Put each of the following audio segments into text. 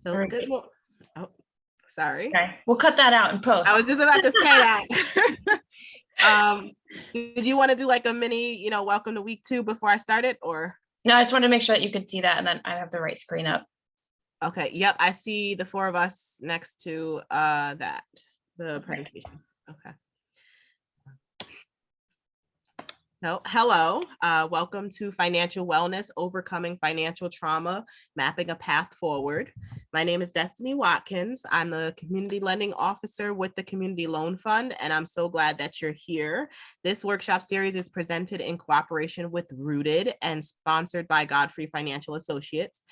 So Very good good. morning. Oh, sorry. Okay, we'll cut that out in post. I was just about to say that. Did you want to do like a mini, welcome to week 2 before I started, or? No, I just wanted to make sure that you could see that, and then I have the right screen up. Okay. Yep. I see the 4 of us next to the presentation. Okay. So, hello, welcome to Financial Wellness, Overcoming Financial Trauma, Mapping a Path Forward. My name is Destiny Watkins. I'm the Community Lending Officer with the Community Loan Fund, and I'm so glad that you're here. This workshop series is presented in cooperation with Rooted and sponsored by Godfrey Financial Associates.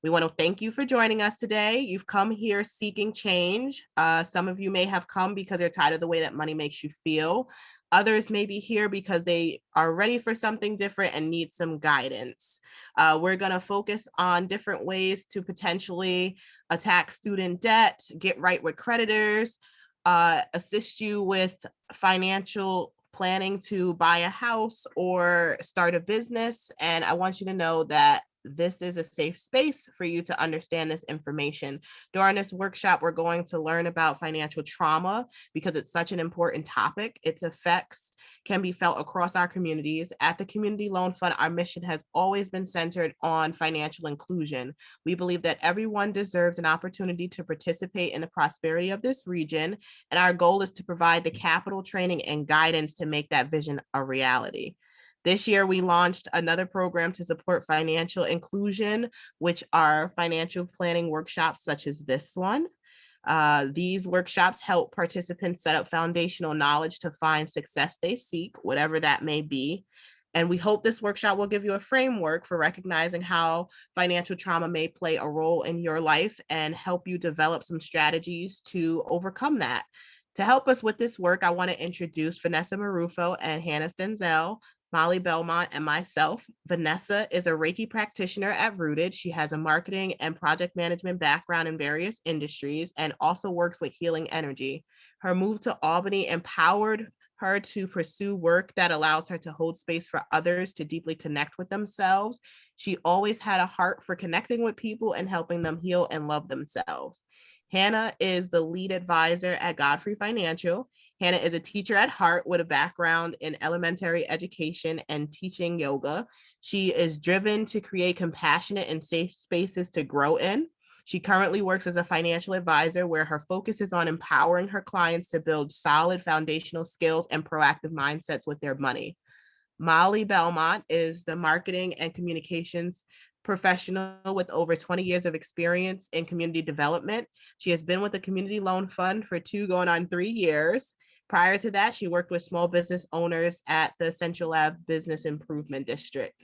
We want to thank you for joining us today. You've come here seeking change. Some of you may have come because you're tired of the way that money makes you feel. Others may be here because they are ready for something different and need some guidance. We're going to focus on different ways to potentially attack student debt, get right with creditors, assist you with financial planning to buy a house or start a business. And I want you to know that this is a safe space for you to understand this information. During this workshop, we're going to learn about financial trauma because it's such an important topic. Its effects can be felt across our communities. At the Community Loan Fund, our mission has always been centered on financial inclusion. We believe that everyone deserves an opportunity to participate in the prosperity of this region, and our goal is to provide the capital, training, and guidance to make that vision a reality. This year, we launched another program to support financial inclusion, which are financial planning workshops such as this one. These workshops help participants set up foundational knowledge to find success they seek, whatever that may be. And we hope this workshop will give you a framework for recognizing how financial trauma may play a role in your life and help you develop some strategies to overcome that. To help us with this work, I want to introduce Vanessa Marufo and Hannah Stenzel, Molly Belmont, and myself. Vanessa is a Reiki practitioner at Rooted. She has a marketing and project management background in various industries and also works with healing energy. Her move to Albany empowered her to pursue work that allows her to hold space for others to deeply connect with themselves. She always had a heart for connecting with people and helping them heal and love themselves. Hannah is the lead advisor at Godfrey Financial. Hannah is a teacher at heart with a background in elementary education and teaching yoga. She is driven to create compassionate and safe spaces to grow in. She currently works as a financial advisor where her focus is on empowering her clients to build solid foundational skills and proactive mindsets with their money. Molly Belmont is the marketing and communications professional with over 20 years of experience in community development. She has been with the Community Loan Fund for 2 going on 3 years. Prior to that, she worked with small business owners at the Central Ave Business Improvement District.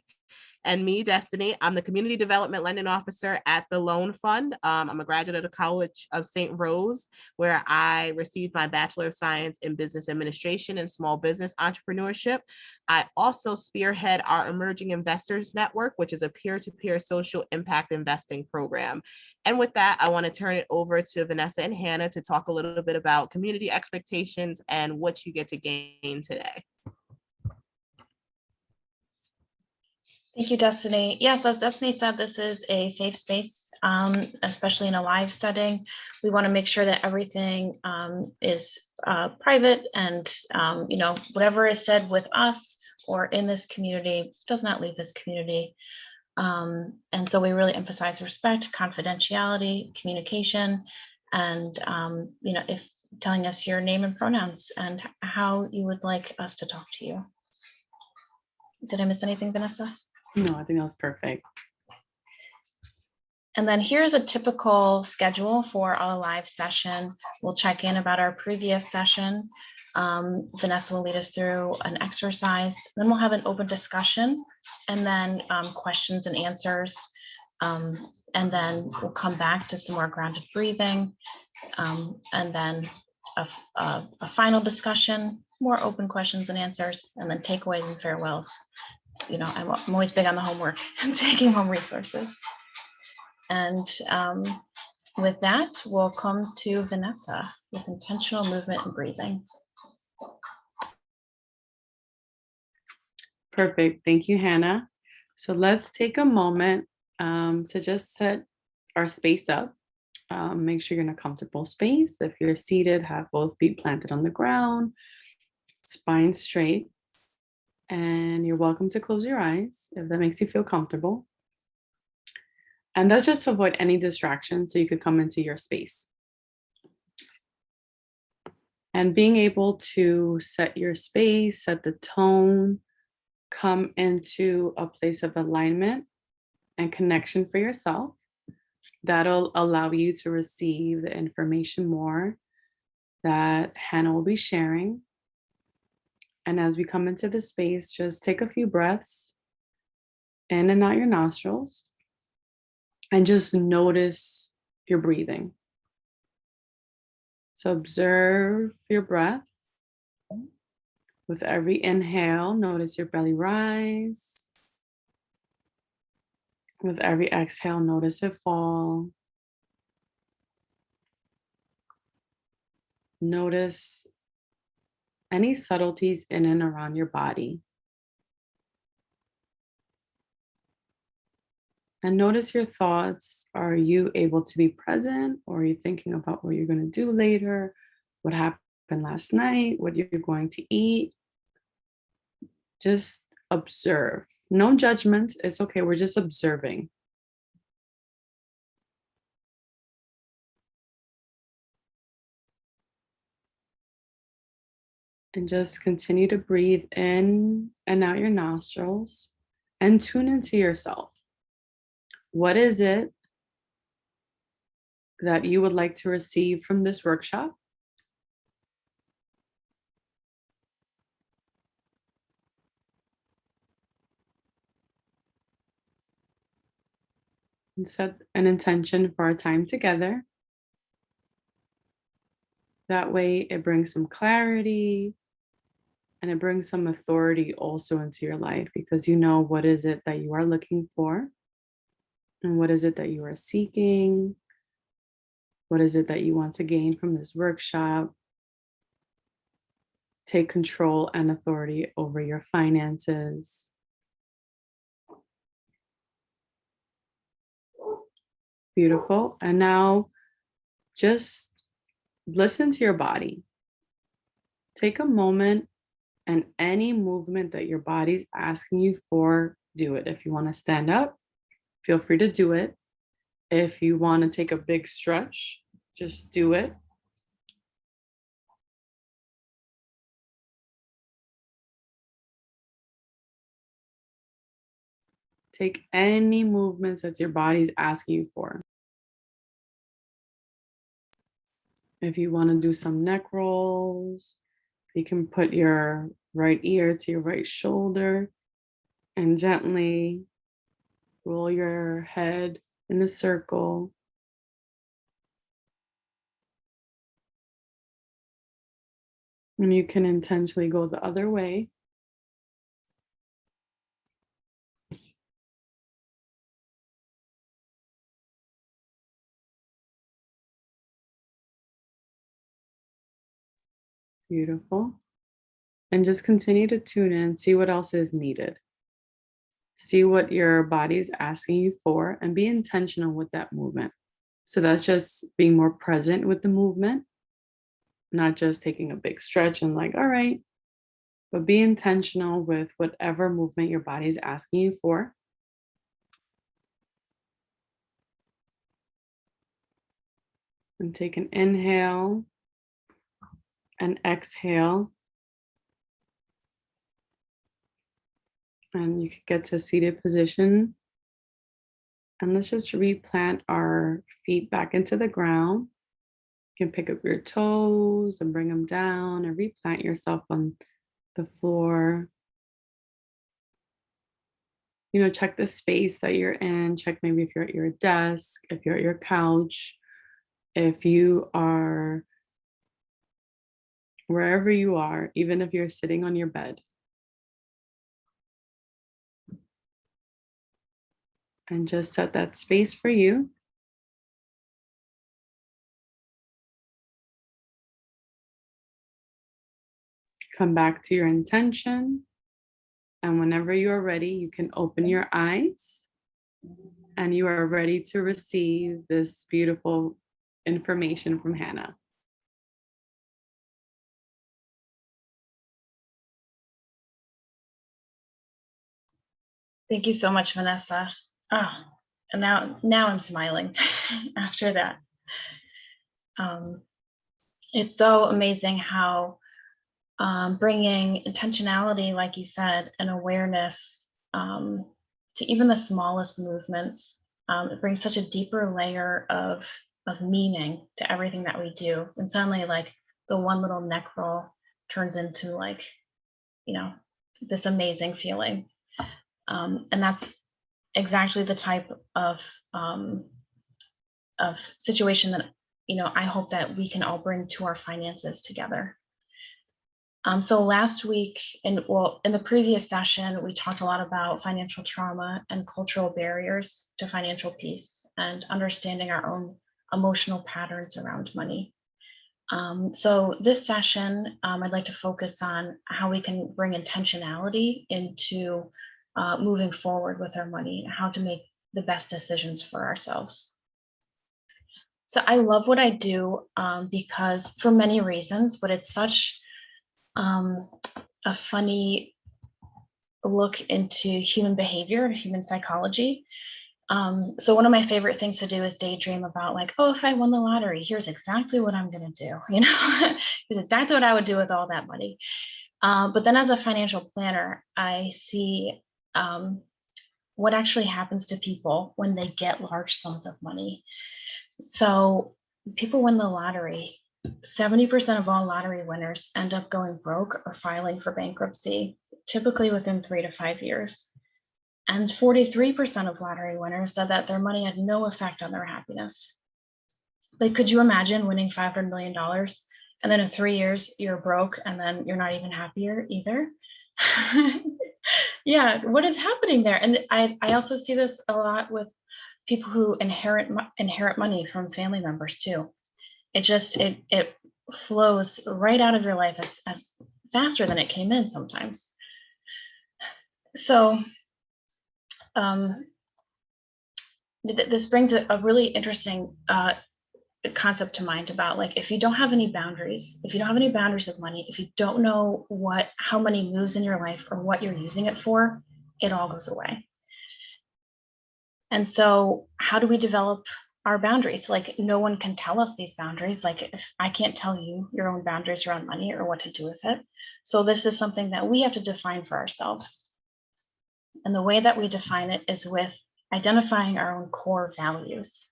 And me, Destiny, I'm the Community Development Lending Officer at the Loan Fund. I'm a graduate of the College of St. Rose, where I received my Bachelor of Science in Business Administration and Small Business Entrepreneurship. I also spearhead our Emerging Investors Network, which is a peer-to-peer social impact investing program. And with that, I want to turn it over to Vanessa and Hannah to talk a little bit about community expectations and what you get to gain today. Thank you, Destiny. Yes, as Destiny said, this is a safe space, especially in a live setting. We want to make sure that everything is private and, whatever is said with us or in this community does not leave this community. And so we really emphasize respect, confidentiality, communication, and, if telling us your name and pronouns and how you would like us to talk to you. Did I miss anything, Vanessa? No, I think that was perfect. And then here's a typical schedule for a live session. We'll check in about our previous session. Vanessa will lead us through an exercise. Then we'll have an open discussion and then questions and answers. And then we'll come back to some more grounded breathing. And then a final discussion, more open questions and answers, and then takeaways and farewells. I'm always big on the homework and taking home resources. And with that, we'll come to Vanessa with intentional movement and breathing. Perfect. Thank you, Hannah. So let's take a moment to just set our space up. Make sure you're in a comfortable space. If you're seated, have both feet planted on the ground, spine straight. And you're welcome to close your eyes if that makes you feel comfortable. And that's just to avoid any distraction so you could come into your space. And being able to set your space, set the tone, come into a place of alignment and connection for yourself. That'll allow you to receive the information more that Hannah will be sharing. And as we come into the space, just take a few breaths in and out your nostrils and just notice your breathing. So observe your breath. With every inhale, notice your belly rise. With every exhale, notice it fall. Notice any subtleties in and around your body. And notice your thoughts. Are you able to be present, or are you thinking about what you're going to do later? What happened last night? What you're going to eat? Just observe. No judgment. It's okay. We're just observing. And just continue to breathe in and out your nostrils and tune into yourself. What is it that you would like to receive from this workshop? And set an intention for our time together. That way it brings some clarity and it brings some authority also into your life, because you know what is it that you are looking for and what is it that you are seeking. What is it that you want to gain from this workshop? Take control and authority over your finances. Beautiful. And now just listen to your body. Take a moment, and any movement that your body's asking you for, do it. If you want to stand up, feel free to do it. If you want to take a big stretch, just do it. Take any movements that your body's asking you for. If you want to do some neck rolls, you can put your right ear to your right shoulder and gently roll your head in a circle. And you can intentionally go the other way. Beautiful. And just continue to tune in, see what else is needed. See what your body is asking you for and be intentional with that movement. So that's just being more present with the movement, not just taking a big stretch and like, all right, but be intentional with whatever movement your body is asking you for. And take an inhale and exhale. And you can get to a seated position. And let's just replant our feet back into the ground. You can pick up your toes and bring them down and replant yourself on the floor. You know, check the space that you're in. Check maybe if you're at your desk, if you're at your couch, if you are wherever you are, even if you're sitting on your bed. And just set that space for you. Come back to your intention. And whenever you are ready, you can open your eyes and you are ready to receive this beautiful information from Hannah. Thank you so much, Vanessa. Oh, and now I'm smiling after that. It's so amazing how bringing intentionality, like you said, and awareness to even the smallest movements, it brings such a deeper layer of meaning to everything that we do. And suddenly, like, the one little neck roll turns into, like, this amazing feeling. And that's exactly the type of situation that, I hope that we can all bring to our finances together. So last week, in the previous session, we talked a lot about financial trauma and cultural barriers to financial peace and understanding our own emotional patterns around money. So this session, I'd like to focus on how we can bring intentionality into moving forward with our money, and how to make the best decisions for ourselves. So I love what I do because, for many reasons, but it's such a funny look into human behavior and human psychology. So one of my favorite things to do is daydream about, like, oh, if I won the lottery, here's exactly what I'm going to do. Here's exactly what I would do with all that money. But then as a financial planner, I see what actually happens to people when they get large sums of money. So people win the lottery. 70% of all lottery winners end up going broke or filing for bankruptcy, typically within 3 to 5 years. And 43% of lottery winners said that their money had no effect on their happiness. Like, could you imagine winning $500 million and then in 3 years you're broke and then you're not even happier either? Yeah, what is happening there? And I also see this a lot with people who inherit money from family members too. It flows right out of your life as faster than it came in sometimes. So this brings a really interesting concept to mind about, like, if you don't have any boundaries, of money, if you don't know how money moves in your life or what you're using it for, it all goes away. And so how do we develop our boundaries? Like, no one can tell us these boundaries. Like, if I can't tell you your own boundaries around money or what to do with it. So this is something that we have to define for ourselves. And the way that we define it is with identifying our own core values.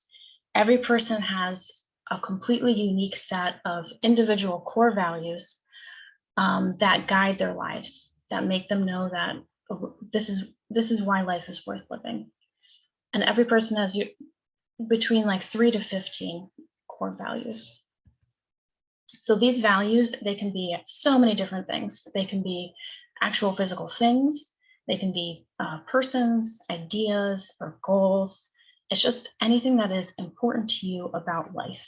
Every person has a completely unique set of individual core values that guide their lives, that make them know that this is why life is worth living. And every person has between like 3 to 15 core values. So these values, they can be so many different things. They can be actual physical things. They can be persons, ideas, or goals. It's just anything that is important to you about life.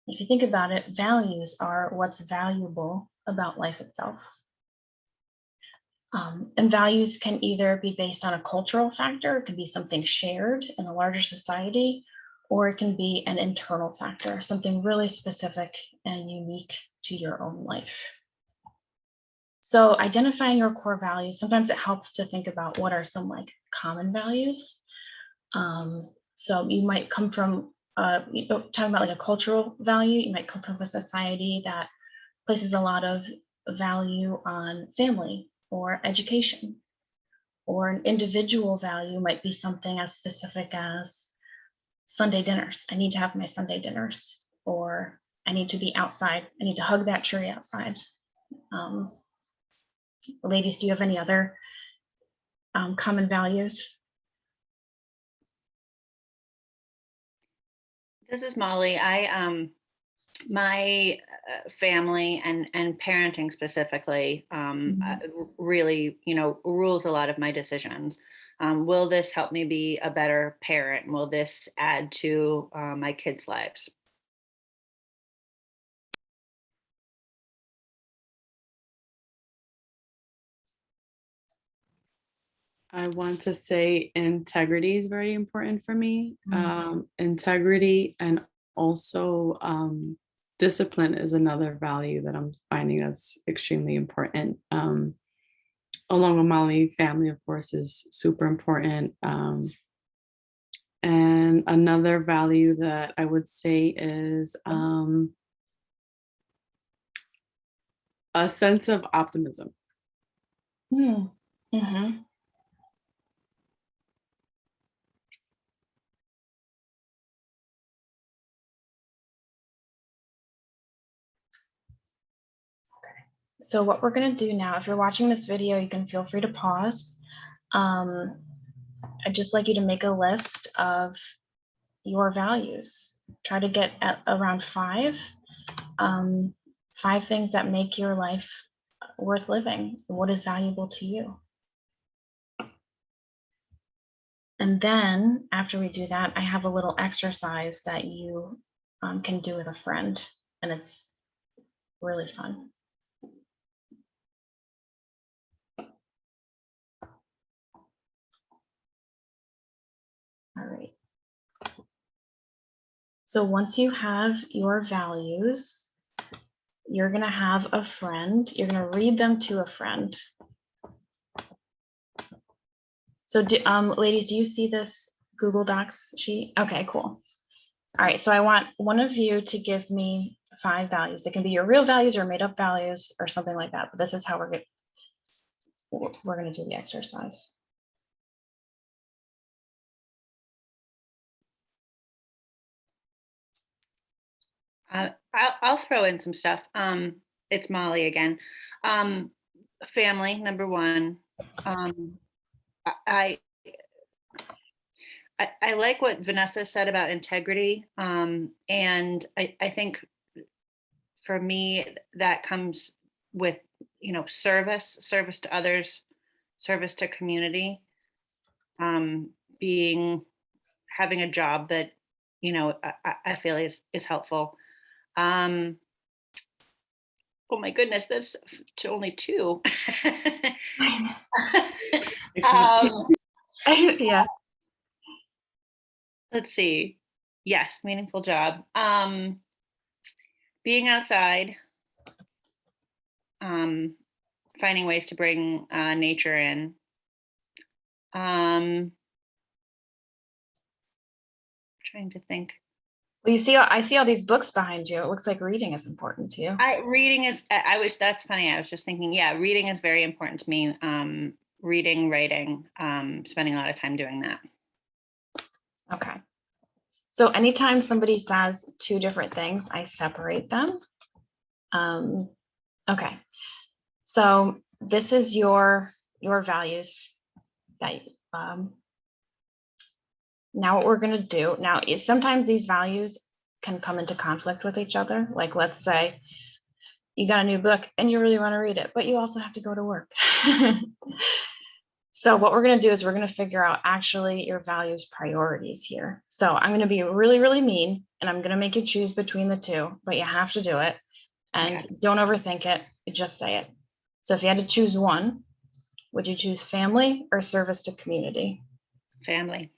If you think about it, values are what's valuable about life itself. And values can either be based on a cultural factor, it can be something shared in a larger society, or it can be an internal factor, something really specific and unique to your own life. So identifying your core values, sometimes it helps to think about what are some like common values. So you might come from, talking about like a cultural value, you might come from a society that places a lot of value on family or education, or an individual value might be something as specific as Sunday dinners. I need to have my Sunday dinners, or I need to be outside. I need to hug that tree outside. Ladies, do you have any other common values? This is Molly. My family and parenting specifically really, rules a lot of my decisions. Will this help me be a better parent? Will this add to my kids' lives? I want to say integrity is very important for me. Integrity and also discipline is another value that I'm finding that's extremely important. Along with Molly, family, of course, is super important. And another value that I would say is a sense of optimism. Mm-hmm. So what we're going to do now, if you're watching this video, you can feel free to pause. I'd just like you to make a list of your values. Try to get at around 5 things that make your life worth living. What is valuable to you? And then after we do that, I have a little exercise that you can do with a friend, and it's really fun. All right. So once you have your values, you're going to have a friend. You're going to read them to a friend. So ladies, do you see this Google Docs sheet? Okay, cool. All right, so I want one of you to give me 5 values. They can be your real values or made up values or something like that, but this is how we're going to do the exercise. I'll throw in some stuff. It's Molly again. Family, number 1. I like what Vanessa said about integrity. And I think for me, that comes with, service to others, service to community, having a job that, I feel is helpful. Oh my goodness, that's to only 2. Yeah. Let's see. Yes, meaningful job. Being outside, finding ways to bring nature in. Trying to think. Well, I see all these books behind you. It looks like reading is important to you. That's funny. I was just thinking, yeah, reading is very important to me. Reading, writing, spending a lot of time doing that. Okay. So anytime somebody says 2 different things, I separate them. Okay. So this is your values that now what we're going to do now is sometimes these values can come into conflict with each other. Like, let's say you got a new book and you really want to read it, but you also have to go to work. So what we're going to do is we're going to figure out actually your values priorities here. So I'm going to be really, really mean, and I'm going to make you choose between the 2, but you have to do it. And Okay. Don't overthink it. Just say it. So if you had to choose one, would you choose family or service to community? Family.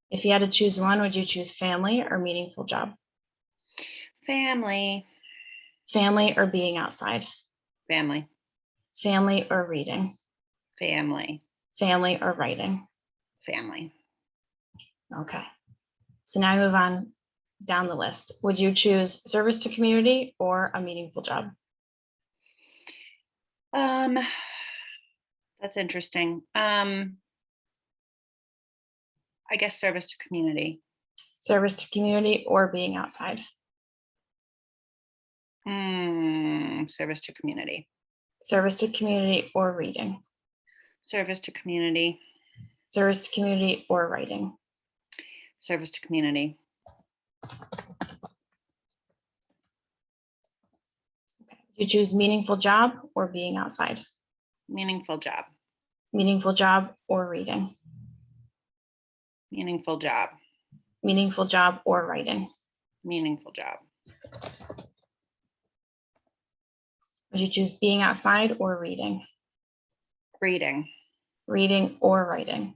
If you had to choose one, would you choose family or meaningful job? Family. Family or being outside? Family. Family or reading? Family. Family or writing? Family. Okay. So now I move on down the list. Would you choose service to community or a meaningful job? That's interesting. I guess service to community. Service to community or being outside? Service to community. Service to community or reading? Service to community. Service to community or writing? Service to community. Okay. You choose meaningful job or being outside? Meaningful job. Meaningful job or reading? Meaningful job. Meaningful job or writing? Meaningful job. Would you choose being outside or reading? Reading. Reading or writing?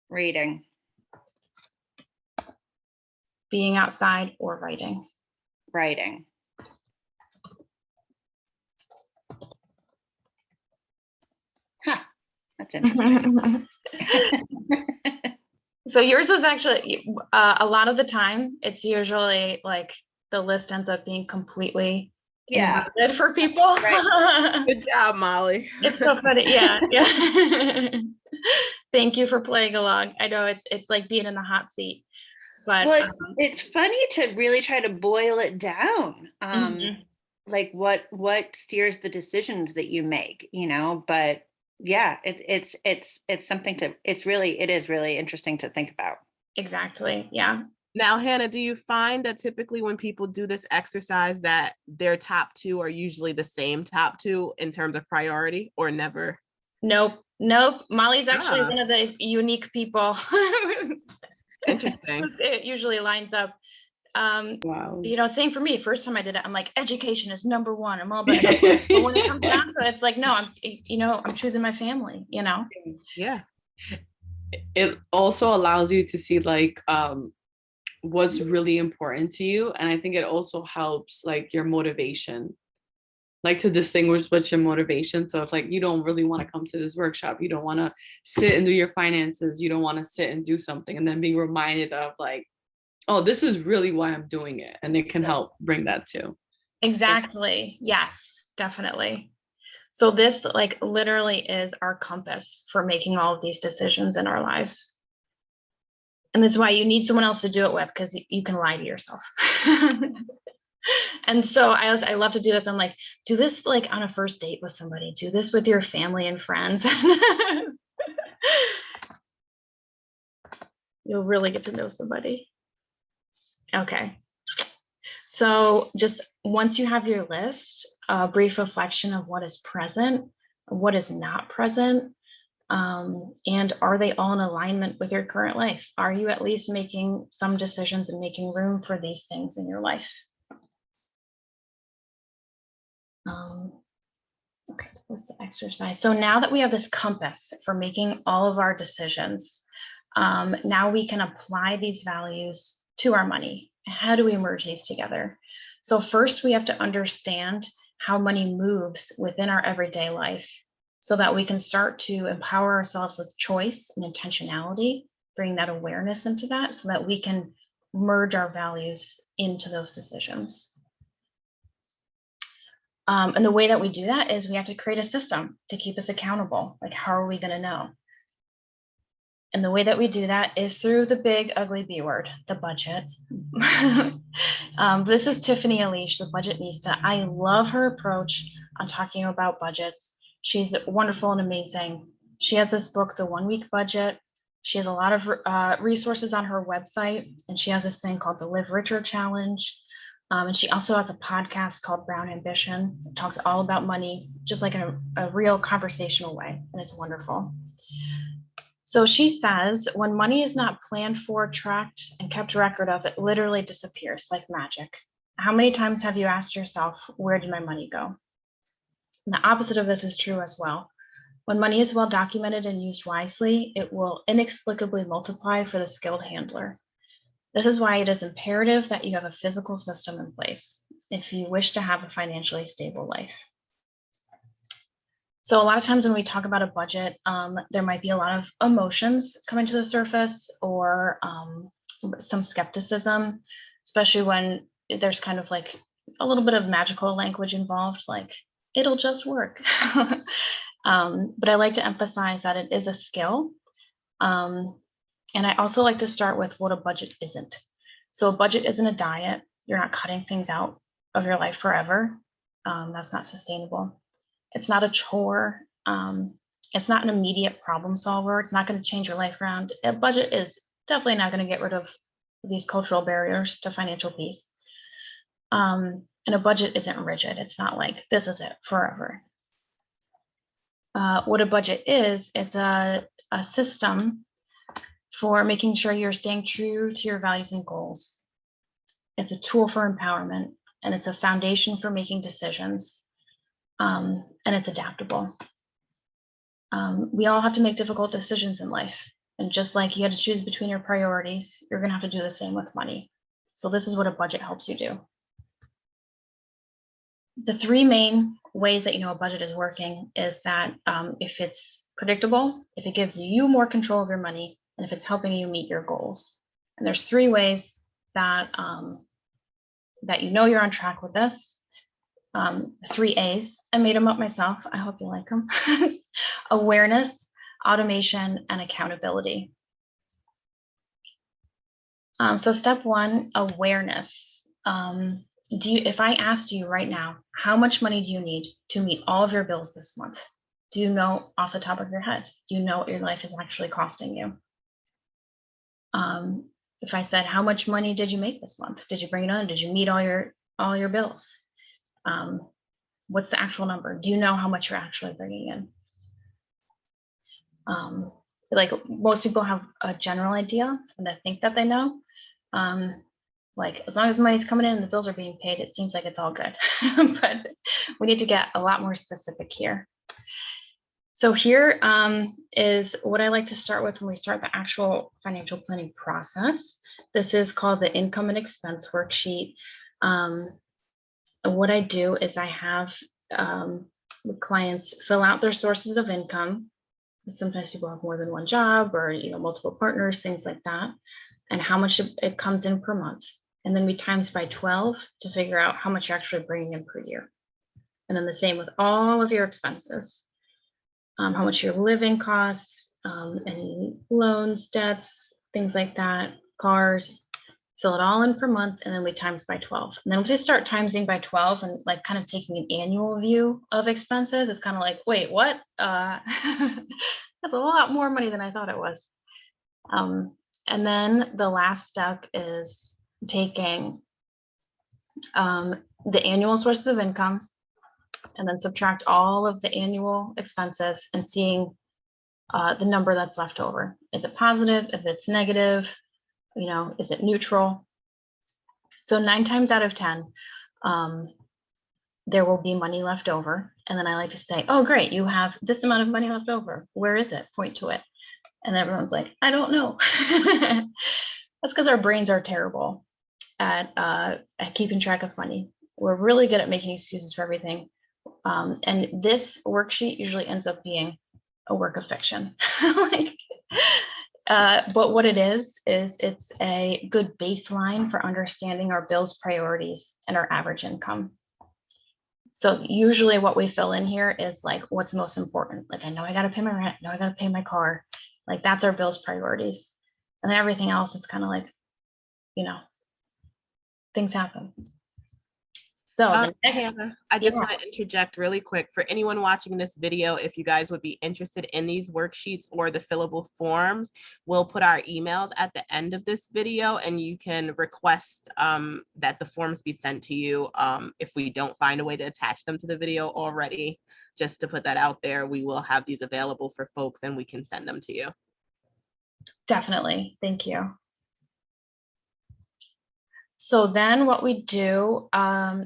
Reading. being outside, or writing. Writing. Huh, that's interesting. So yours was actually, a lot of the time, it's usually like the list ends up being completely Yeah. invalid for people. Good job, Molly. It's so funny. Yeah. Yeah. Thank you for playing along. I know it's like being in the hot seat, but Well, it's funny to really try to boil it down. Mhm. Like what steers the decisions that you make, but yeah, it's something to, it is really interesting to think about. Exactly. Yeah. Now, Hannah, do you find that typically when people do this exercise that their top two are usually the same top two in terms of priority, or never? Nope. Nope. Molly's actually Ah. one of the unique people. Interesting. It usually lines up. Wow. Same for me. First time I did it, I'm like, education is number one. I'm all about it. But when it comes down to it, it's like, no, I'm choosing my family, Yeah. It also allows you to see like what's really important to you. And I think it also helps like your motivation, like to distinguish what's your motivation. So if like you don't really want to come to this workshop, you don't want to sit and do your finances, you don't want to sit and do something, and then being reminded of like, oh, this is really why I'm doing it. And it can help bring that too. Exactly. Yes, definitely. So this like literally is our compass for making all of these decisions in our lives. And this is why you need someone else to do it with, because you can lie to yourself. And so I love to do this. I'm like, do this like on a first date with somebody, do this with your family and friends. You'll really get to know somebody. Okay. So just once you have your list, a brief reflection of what is present, what is not present, and are they all in alignment with your current life? Are you at least making some decisions and making room for these things in your life? Okay, what's the exercise? So now that we have this compass for making all of our decisions, now we can apply these values to our money. How do we merge these together? So first we have to understand how money moves within our everyday life so that we can start to empower ourselves with choice and intentionality, bring that awareness into that so that we can merge our values into those decisions. And the way that we do that is we have to create a system to keep us accountable. Like, how are we going to know? And the way that we do that is through the big ugly B word, the budget. This is Tiffany Alish, the Budgetnista. I love her approach on talking about budgets. She's wonderful and amazing. She has this book, The 1 Week Budget. She has a lot of resources on her website, and she has this thing called the Live Richer Challenge. And she also has a podcast called Brown Ambition. It talks all about money, just like in a real conversational way, and it's wonderful. So she says, when money is not planned for, tracked, and kept record of, it literally disappears like magic. How many times have you asked yourself, where did my money go? And the opposite of this is true as well. When money is well documented and used wisely, it will inexplicably multiply for the skilled handler. This is why it is imperative that you have a physical system in place if you wish to have a financially stable life. So a lot of times when we talk about a budget, there might be a lot of emotions coming to the surface, or some skepticism, especially when there's kind of like a little bit of magical language involved, like it'll just work. But I like to emphasize that it is a skill. And I also like to start with what a budget isn't. So a budget isn't a diet. You're not cutting things out of your life forever. That's not sustainable. It's not a chore. It's not an immediate problem solver. It's not going to change your life around. A budget is definitely not going to get rid of these cultural barriers to financial peace. And a budget isn't rigid. It's not like this is it forever. What a budget is, it's a system for making sure you're staying true to your values and goals. It's a tool for empowerment, and it's a foundation for making decisions, and it's adaptable. We all have to make difficult decisions in life, and just like you had to choose between your priorities, you're going to have to do the same with money. So this is what a budget helps you do. The three main ways that you know a budget is working is that if it's predictable, if it gives you more control of your money, and if it's helping you meet your goals. And there's three ways that that you know you're on track with this. 3 A's. I made them up myself. I hope you like them. Awareness, automation, and accountability. So step one, awareness. If I asked you right now, how much money do you need to meet all of your bills this month? Do you know off the top of your head? Do you know what your life is actually costing you? If I said, how much money did you make this month? Did you bring it on? Did you meet all your bills? What's the actual number? Do you know how much you're actually bringing in? Like most people have a general idea and they think that they know. Like as long as money's coming in and the bills are being paid, it seems like it's all good. But we need to get a lot more specific here. So here is what I like to start with when we start the actual financial planning process. This is called the income and expense worksheet. What I do is I have clients fill out their sources of income. Sometimes people have more than one job or multiple partners, things like that, and how much it comes in per month. And then we times by 12 to figure out how much you're actually bringing in per year. And then the same with all of your expenses, how much your living costs, any loans, debts, things like that, cars, fill it all in per month, and then we times by 12. And then once we start timesing by 12 and like kind of taking an annual view of expenses, it's kind of like, wait, what? That's a lot more money than I thought it was. And then the last step is taking the annual sources of income and then subtract all of the annual expenses and seeing the number that's left over. Is it positive? If it's negative, is it neutral? So 9 times out of 10, there will be money left over. And then I like to say, oh, great, you have this amount of money left over. Where is it? Point to it. And everyone's like, I don't know. That's because our brains are terrible at keeping track of money. We're really good at making excuses for everything. And this worksheet usually ends up being a work of fiction. But what it is it's a good baseline for understanding our bills, priorities, and our average income. So usually what we fill in here is like, what's most important? Like, I know I got to pay my rent. I know I got to pay my car. Like that's our bills, priorities. And then everything else, it's kind of like, things happen. So Hannah, I just want to interject really quick for anyone watching this video. If you guys would be interested in these worksheets or the fillable forms, we'll put our emails at the end of this video and you can request that the forms be sent to you. If we don't find a way to attach them to the video already, just to put that out there, we will have these available for folks and we can send them to you. Definitely. Thank you. So then what we do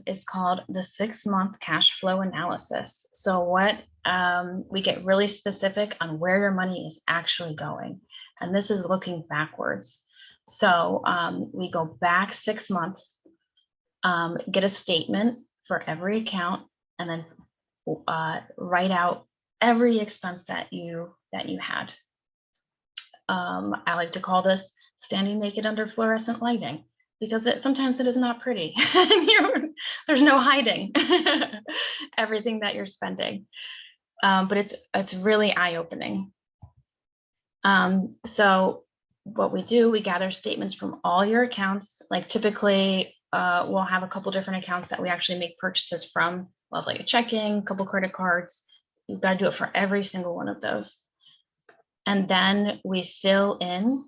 is called the 6-month cash flow analysis. So what we get really specific on where your money is actually going. And this is looking backwards. So we go back 6 months, get a statement for every account, and then write out every expense that you had. I like to call this standing naked under fluorescent lighting, because sometimes it is not pretty. There's no hiding everything that you're spending, but it's really eye-opening. So what we do, we gather statements from all your accounts. Like typically, we'll have a couple different accounts that we actually make purchases from. We'll have like a checking, a couple credit cards. You've got to do it for every single one of those. And then we fill in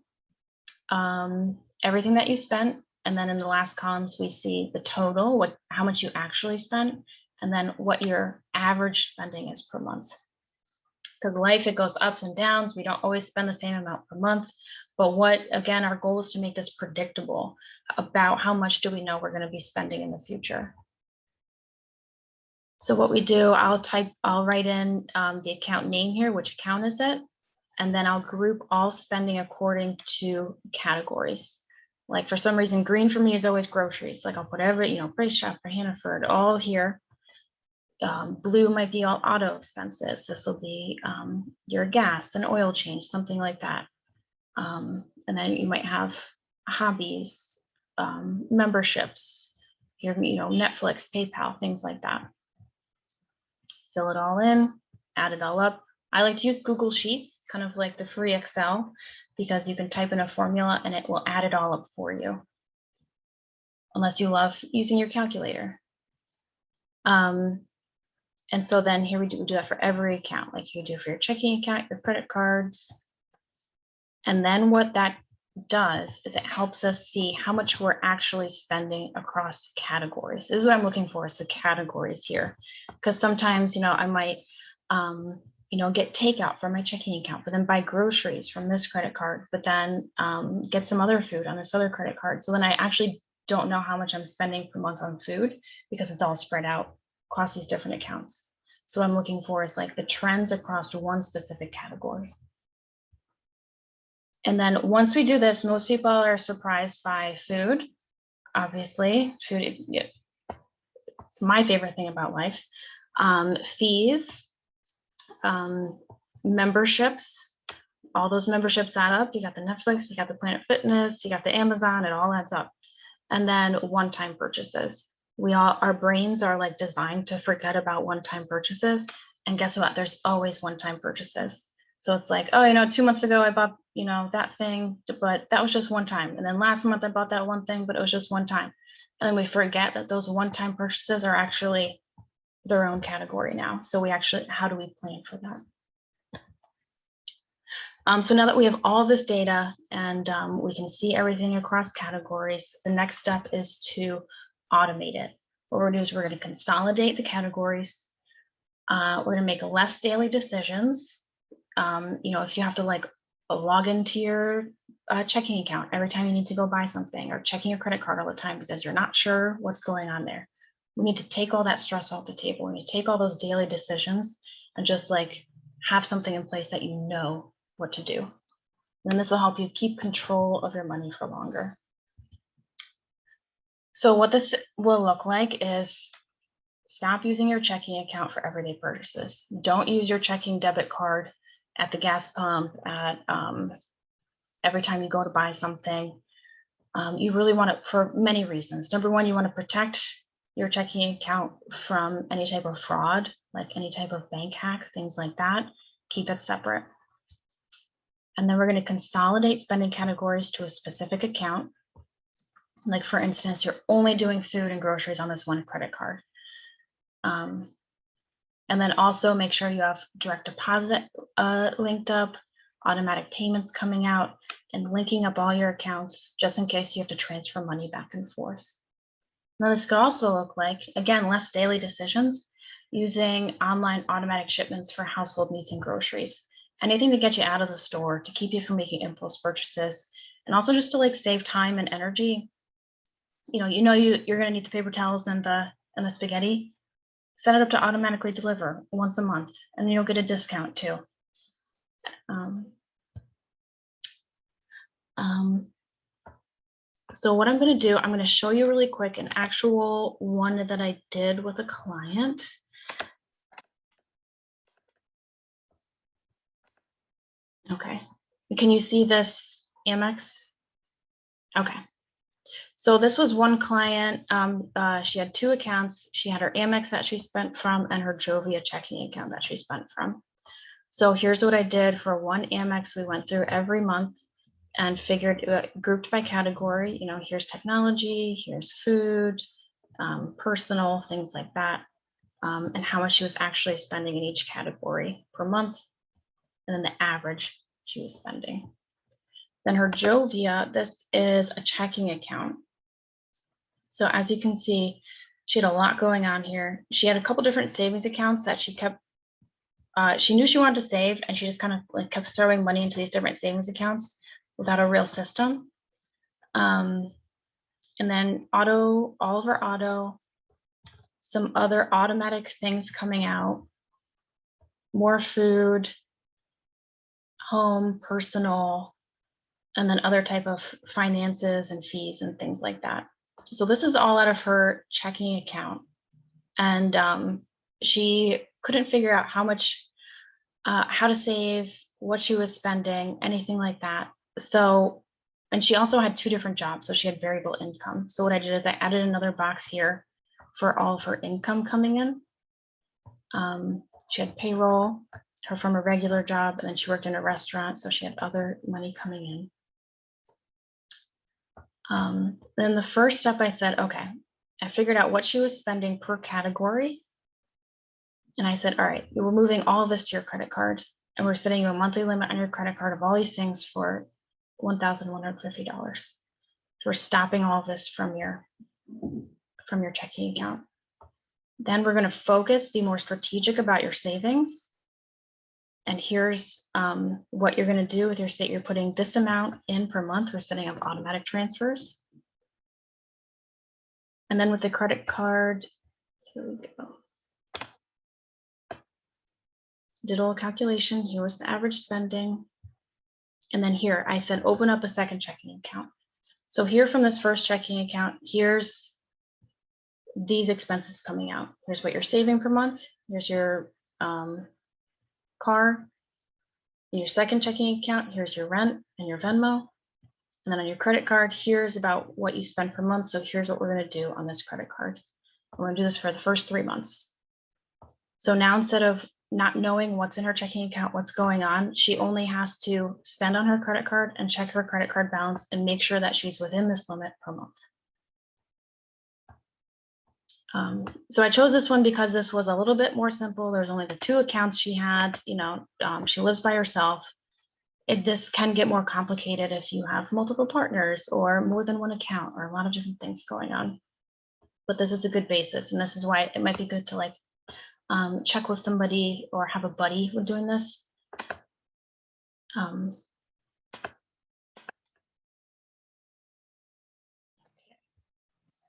everything that you spent. And then in the last columns, we see the total, how much you actually spent, and then what your average spending is per month. Because life, it goes ups and downs. We don't always spend the same amount per month. But again, our goal is to make this predictable about how much do we know we're going to be spending in the future. So what we do, I'll write in the account name here, which account is it? And then I'll group all spending according to categories. Like for some reason, green for me is always groceries. Like I'll put every, Price Chopper, Hannaford, all here. Blue might be all auto expenses. This will be your gas and oil change, something like that. And then you might have hobbies, memberships, Netflix, PayPal, things like that. Fill it all in, add it all up. I like to use Google Sheets, kind of like the free Excel, because you can type in a formula and it will add it all up for you. Unless you love using your calculator. And so then here we do that for every account, like you do for your checking account, your credit cards. And then what that does is it helps us see how much we're actually spending across categories. This is what I'm looking for, is the categories here. Because sometimes, I might, get takeout from my checking account, but then buy groceries from this credit card, but then get some other food on this other credit card. So then I actually don't know how much I'm spending per month on food because it's all spread out across these different accounts. So what I'm looking for is like the trends across one specific category. And then once we do this, most people are surprised by food. Obviously, food, it's my favorite thing about life. Fees, memberships, all those memberships add up. You got the Netflix, you got the Planet Fitness, you got the Amazon, it all adds up. And then one-time purchases. Our brains are like designed to forget about one-time purchases. And guess what? There's always one-time purchases. So it's like, oh, 2 months ago I bought, that thing, but that was just one time. And then last month I bought that one thing, but it was just one time. And then we forget that those one-time purchases are actually their own category now. So how do we plan for that? So now that we have all of this data and we can see everything across categories, the next step is to automate it. What we're going to do is we're going to consolidate the categories. We're going to make less daily decisions. If you have to log into your checking account every time you need to go buy something, or checking your credit card all the time because you're not sure what's going on there. We need to take all that stress off the table. We need to take all those daily decisions and just have something in place that you know what to do. And then this will help you keep control of your money for longer. So what this will look like is stop using your checking account for everyday purchases. Don't use your checking debit card at the gas pump, at every time you go to buy something. You really want it for many reasons. Number one, you want to protect your checking account from any type of fraud, like any type of bank hack, things like that. Keep it separate. And then we're going to consolidate spending categories to a specific account. Like for instance, you're only doing food and groceries on this one credit card. And then also make sure you have direct deposit linked up, automatic payments coming out, and linking up all your accounts just in case you have to transfer money back and forth. Now this could also look like, again, less daily decisions, using online automatic shipments for household needs and groceries. Anything to get you out of the store, to keep you from making impulse purchases, and also just to save time and energy. You're going to need the paper towels and the spaghetti. Set it up to automatically deliver once a month, and you'll get a discount too. So what I'm going to do, I'm going to show you really quick an actual one that I did with a client. Okay, can you see this Amex? Okay. So this was one client. She had two accounts. She had her Amex that she spent from and her Jovia checking account that she spent from. So here's what I did for one Amex. We went through every month and figured, grouped by category. Here's technology, here's food, personal, things like that, and how much she was actually spending in each category per month, and then the average she was spending. Then her Jovia, this is a checking account. So as you can see, she had a lot going on here. She had a couple different savings accounts that she kept, she knew she wanted to save, and she just kind of kept throwing money into these different savings accounts without a real system. And then all of her auto, some other automatic things coming out, more food, home, personal, and then other type of finances and fees and things like that. So this is all out of her checking account. And she couldn't figure out how much, how to save, what she was spending, anything like that. So, and she also had 2 different jobs, so she had variable income. So what I did is I added another box here for all of her income coming in. She had payroll, her from a regular job, and then she worked in a restaurant, so she had other money coming in. Then the first step I said, okay, I figured out what she was spending per category. And I said, all right, we're moving all of this to your credit card, and we're setting you a monthly limit on your credit card of all these things for $1,150. We're stopping all of this from your checking account. Then we're going to focus, be more strategic about your savings. And here's what you're going to do with your state. You're putting this amount in per month. We're setting up automatic transfers. And then with the credit card, here we go. Did a little calculation. Here was the average spending. And then here I said, open up a second checking account. So here from this first checking account, here's these expenses coming out. Here's what you're saving per month. Here's your car. In your second checking account, here's your rent and your Venmo. And then on your credit card, here's about what you spend per month. So here's what we're going to do on this credit card. We're going to do this for the first 3 months. So now instead of not knowing what's in her checking account, what's going on, she only has to spend on her credit card and check her credit card balance and make sure that she's within this limit per month. So I chose this one because this was a little bit more simple. There's only the 2 accounts she had, she lives by herself. This can get more complicated if you have multiple partners or more than 1 account or a lot of different things going on. But this is a good basis, and this is why it might be good to check with somebody or have a buddy when doing this.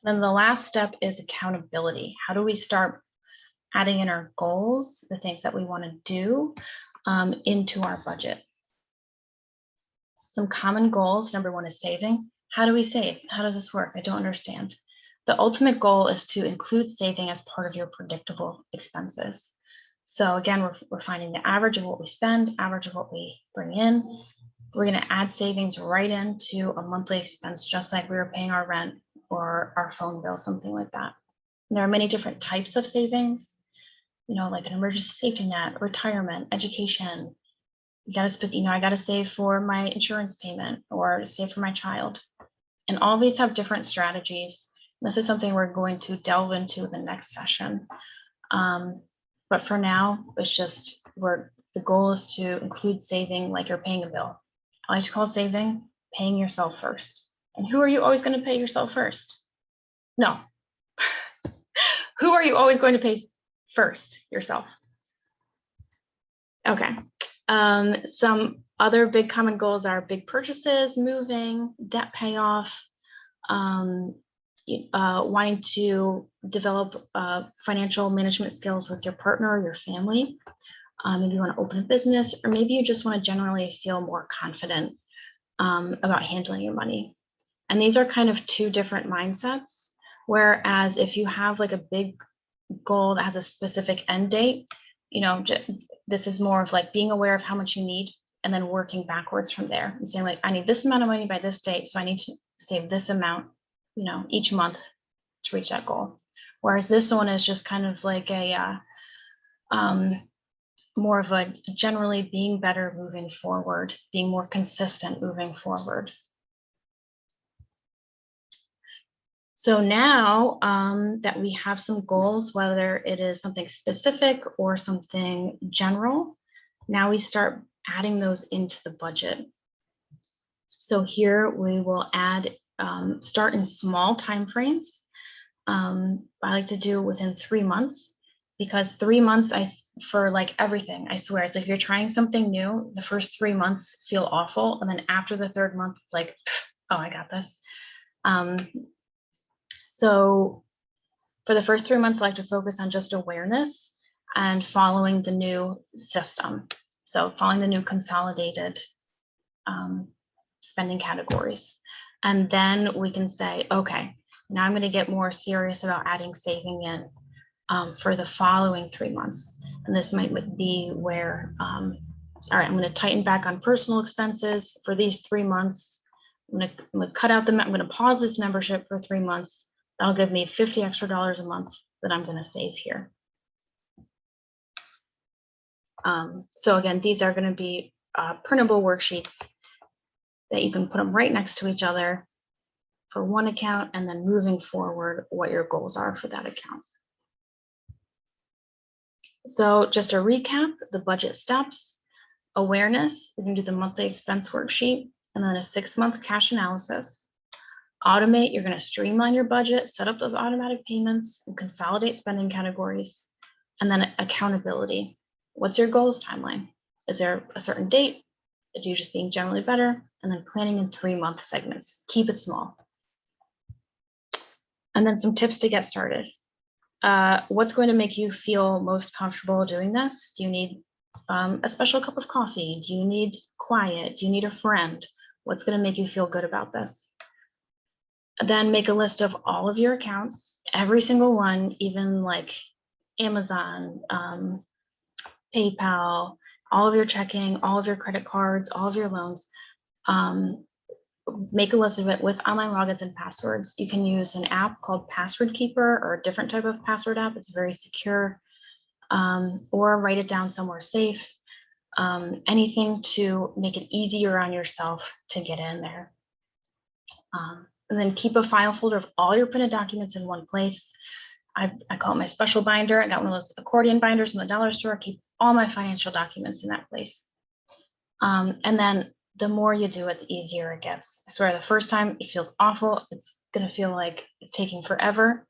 Then the last step is accountability. How do we start adding in our goals, the things that we want to do into our budget? Some common goals. Number 1 is saving. How do we save? How does this work? I don't understand. The ultimate goal is to include saving as part of your predictable expenses. So again, we're finding the average of what we spend, average of what we bring in. We're going to add savings right into a monthly expense, just like we were paying our rent or our phone bill, something like that. And there are many different types of savings, like an emergency safety net, retirement, education. You got to, I got to save for my insurance payment or save for my child. And all these have different strategies. This is something we're going to delve into the next session. But for now, it's just the goal is to include saving like you're paying a bill. I like to call saving paying yourself first. And who are you always going to pay yourself first? No. Who are you always going to pay first? Yourself. Okay. Some other big common goals are big purchases, moving, debt payoff, wanting to develop financial management skills with your partner or your family. Maybe you want to open a business, or maybe you just want to generally feel more confident about handling your money. And these are kind of 2 different mindsets. Whereas if you have like a big goal that has a specific end date, this is more of like being aware of how much you need and then working backwards from there and saying like, I need this amount of money by this date, so I need to save this amount, each month to reach that goal. Whereas this one is just kind of like a more of a generally being better moving forward, being more consistent moving forward. So now that we have some goals, whether it is something specific or something general, now we start adding those into the budget. So here we will add, start in small timeframes. I like to do within 3 months, because 3 months for like everything, I swear, it's like if you're trying something new, the first 3 months feel awful. And then after the 3rd month, it's like, oh, I got this. So for the first 3 months, I like to focus on just awareness and following the new system. So following the new consolidated spending categories. And then we can say, okay, now I'm going to get more serious about adding saving in for the following 3 months. And this might be where, all right, I'm going to tighten back on personal expenses for these 3 months. I'm going to cut out I'm going to pause this membership for 3 months. That'll give me $50 extra a month that I'm going to save here. So again, these are going to be printable worksheets that you can put them right next to each other for one account, and then moving forward, what your goals are for that account. So just a recap, the budget steps, awareness, we can do the monthly expense worksheet, and then a 6-month cash analysis. Automate, you're going to streamline your budget, set up those automatic payments, and consolidate spending categories. And then accountability. What's your goals timeline? Is there a certain date? Do you just being generally better? And then planning in 3-month segments. Keep it small. And then some tips to get started. What's going to make you feel most comfortable doing this? Do you need a special cup of coffee? Do you need quiet? Do you need a friend? What's going to make you feel good about this? Then make a list of all of your accounts, every single one, even like Amazon, PayPal, all of your checking, all of your credit cards, all of your loans. Make a list of it with online logins and passwords. You can use an app called Password Keeper or a different type of password app. It's very secure, or write it down somewhere safe. Anything to make it easier on yourself to get in there. And then keep a file folder of all your printed documents in one place. I call it my special binder. I got one of those accordion binders from the dollar store. Keep all my financial documents in that place. And then the more you do it, the easier it gets. I swear the first time it feels awful. It's gonna feel like it's taking forever.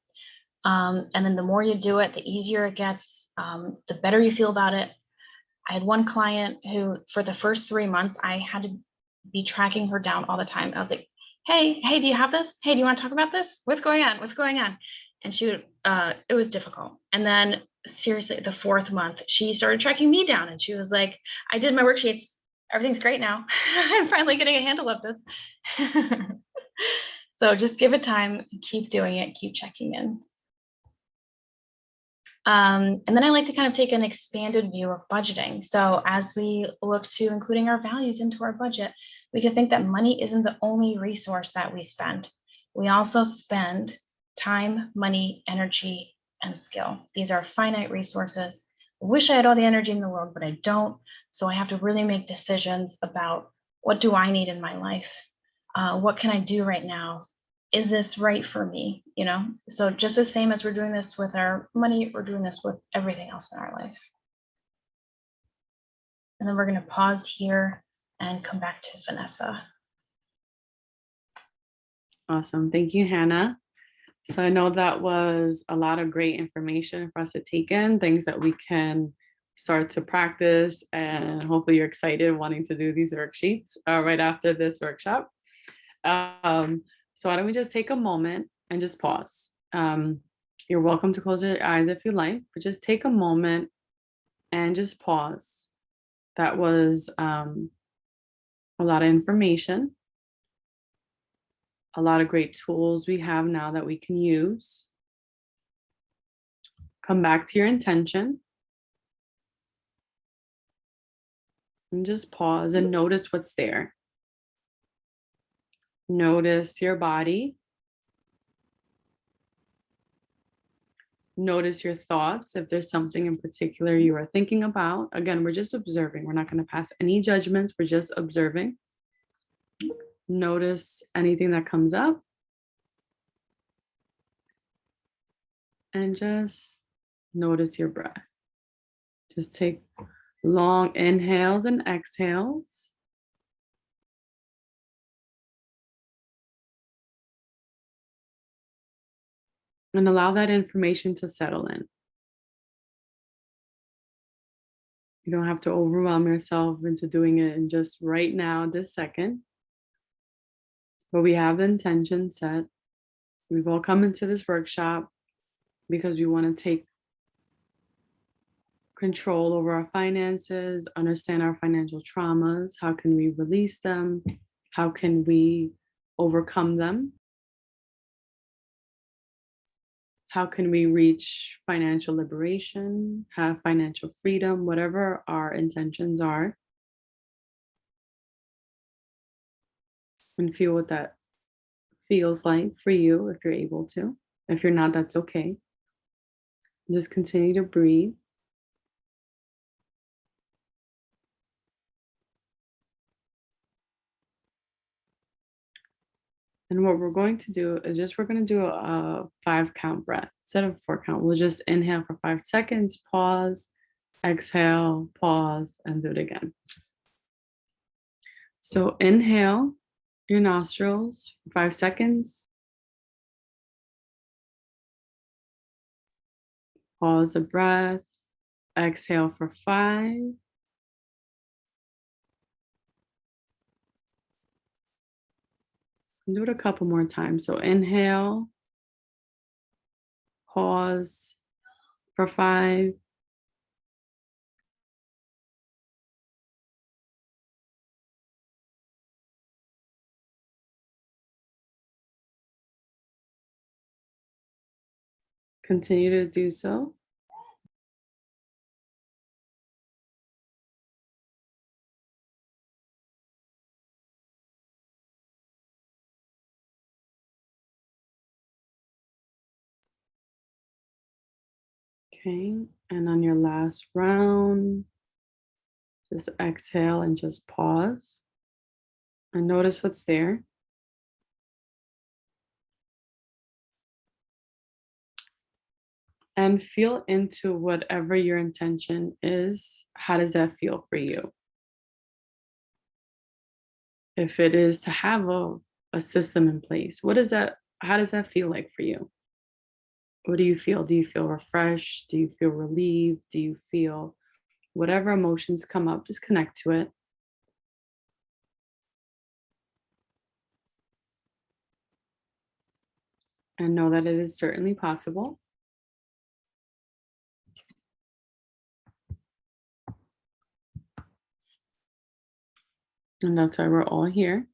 And then the more you do it, the easier it gets, the better you feel about it. I had one client who for the first 3 months, I had to be tracking her down all the time. I was like, hey, do you have this? Hey, do you want to talk about this? What's going on? What's going on? And she would, it was difficult. And then seriously, the 4th month, she started tracking me down and she was like, I did my worksheets. Everything's great now. I'm finally getting a handle of this. So just give it time, keep doing it, keep checking in. And then I like to kind of take an expanded view of budgeting. So as we look to including our values into our budget, we can think that money isn't the only resource that we spend. We also spend time, money, energy, and skill. These are finite resources. I wish I had all the energy in the world, but I don't. So I have to really make decisions about what do I need in my life? What can I do right now? Is this right for me? You know, so just the same as we're doing this with our money, we're doing this with everything else in our life. And then we're going to pause here and come back to Vanessa. Awesome. Thank you, Hannah. So I know that was a lot of great information for us to take in, things that we can start to practice, and hopefully you're excited wanting to do these worksheets right after this workshop. So why don't we just take a moment and just pause. You're welcome to close your eyes if you like, but just take a moment and just pause. That was a lot of information, a lot of great tools we have now that we can use. Come back to your intention. And just pause and notice what's there. Notice your body. Notice your thoughts. If there's something in particular you are thinking about, again, we're just observing. We're not going to pass any judgments. We're just observing. Notice anything that comes up. And just notice your breath. Just take long inhales and exhales. And allow that information to settle in. You don't have to overwhelm yourself into doing it in just right now, this second. But we have the intention set. We've all come into this workshop because we want to take control over our finances, understand our financial traumas. How can we release them? How can we overcome them? How can we reach financial liberation, have financial freedom, whatever our intentions are, and feel what that feels like for you if you're able to. If you're not, that's okay. Just continue to breathe. And what we're going to do is we're going to do a 5-count breath instead of 4-count. We'll just inhale for 5 seconds, pause, exhale, pause, and do it again. So inhale your nostrils for 5 seconds. Pause the breath. Exhale for 5. Do it a couple more times. So inhale, pause for 5. Continue to do so. Okay, and on your last round, just exhale and just pause and notice what's there. And feel into whatever your intention is. How does that feel for you? If it is to have a system in place, how does that feel like for you? What do you feel? Do you feel refreshed? Do you feel relieved? Do you feel whatever emotions come up, just connect to it. And know that it is certainly possible. And that's why we're all here.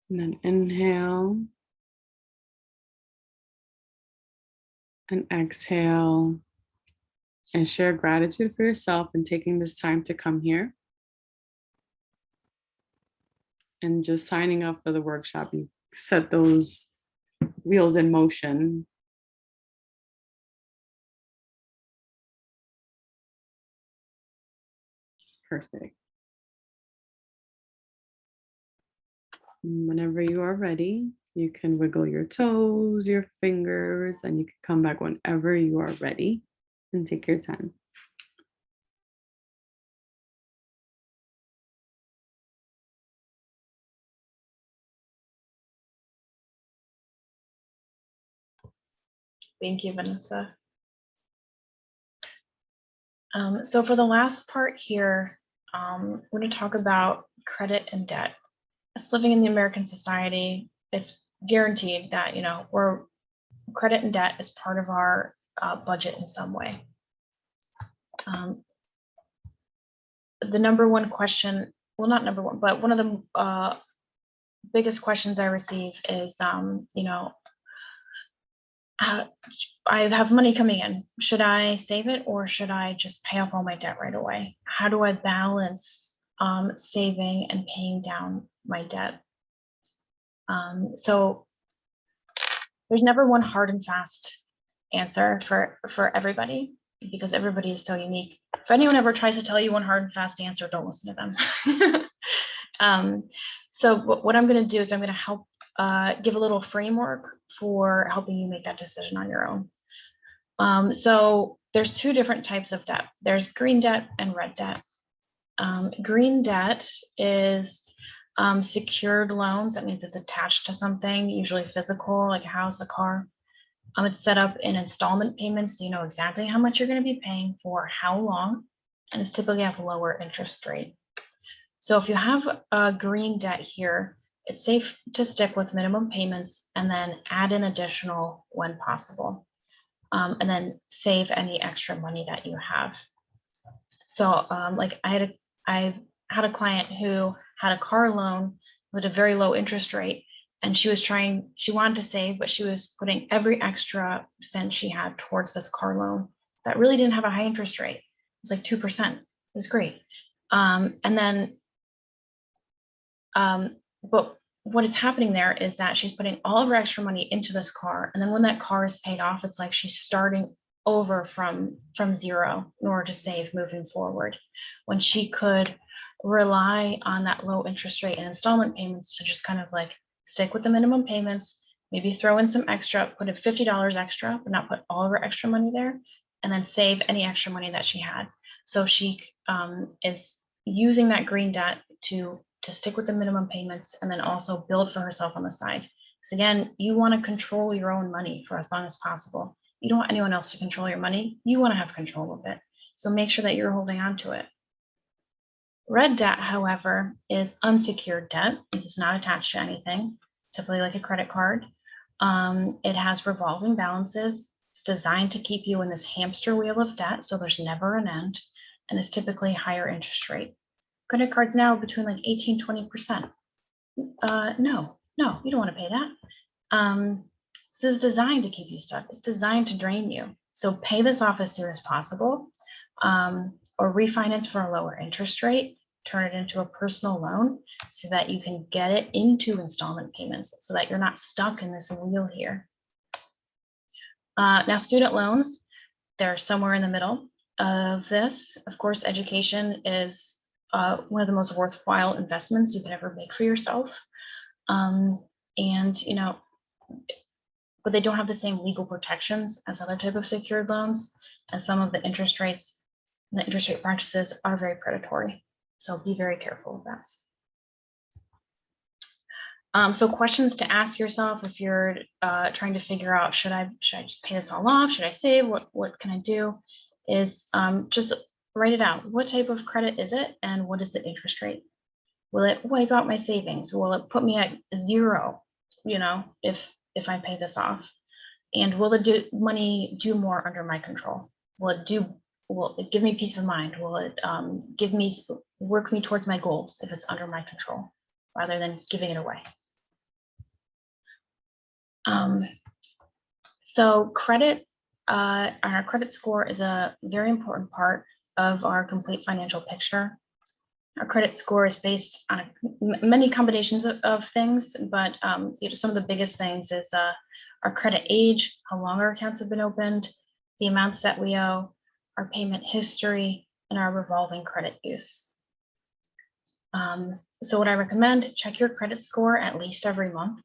And then inhale and exhale and share gratitude for yourself and taking this time to come here and just signing up for the workshop. You set those wheels in motion. Perfect. Whenever you are ready, you can wiggle your toes, your fingers, and you can come back whenever you are ready and take your time. Thank you, Vanessa. So for the last part here, we're going to talk about credit and debt. As living in the American society, it's guaranteed that, credit and debt is part of our budget in some way. The number one question, well, not number one, but one of the biggest questions I receive is, I have money coming in. Should I save it or should I just pay off all my debt right away? How do I balance saving and paying down my debt? So there's never one hard and fast answer for everybody because everybody is so unique. If anyone ever tries to tell you one hard and fast answer, don't listen to them. So what I'm going to do is I'm going to help give a little framework for helping you make that decision on your own. So there's 2 different types of debt. There's green debt and red debt. Green debt is secured loans. That means it's attached to something, usually physical, like a house, a car. It's set up in installment payments, so you know exactly how much you're going to be paying for how long, and it's typically have a lower interest rate. So if you have a green debt here, it's safe to stick with minimum payments and then add in additional when possible. and then save any extra money that you have. So like I had a client who had a car loan with a very low interest rate, and she wanted to save, but she was putting every extra cent she had towards this car loan that really didn't have a high interest rate. It was like 2%. It was great. And then, but what is happening there is that she's putting all of her extra money into this car. And then when that car is paid off, it's like she's starting over from zero in order to save moving forward, when she could rely on that low interest rate and installment payments to just kind of like stick with the minimum payments, maybe throw in some extra, put in $50 extra, but not put all of her extra money there, and then save any extra money that she had. So she is using that green debt to stick with the minimum payments and then also build for herself on the side. Because again, you want to control your own money for as long as possible. You don't want anyone else to control your money. You want to have control of it. So make sure that you're holding on to it. Red debt, however, is unsecured debt. This is not attached to anything, typically like a credit card. It has revolving balances. It's designed to keep you in this hamster wheel of debt, so there's never an end, and it's typically higher interest rate. Credit cards now between like 18–20%. No, you don't want to pay that. This is designed to keep you stuck. It's designed to drain you. So pay this off as soon as possible, or refinance for a lower interest rate, turn it into a personal loan so that you can get it into installment payments so that you're not stuck in this wheel here. Now, student loans, they're somewhere in the middle of this. Of course, education is one of the most worthwhile investments you can ever make for yourself. And, you know, but they don't have the same legal protections as other type of secured loans, and some of the interest rate practices are very predatory. So be very careful of that. So questions to ask yourself if you're trying to figure out, should I just pay this all off? Should I save? What can I do? Is just write it out. What type of credit is it, and what is the interest rate? Will it wipe out my savings? Will it put me at zero, you know, if I pay this off? And will the money do more under my control? Will it give me peace of mind? Will it work me towards my goals if it's under my control, rather than giving it away? So credit, our credit score is a very important part of our complete financial picture. Our credit score is based on many combinations of things, but you know, some of the biggest things is our credit age, how long our accounts have been opened, the amounts that we owe, our payment history, and our revolving credit use. So what I recommend, check your credit score at least every month.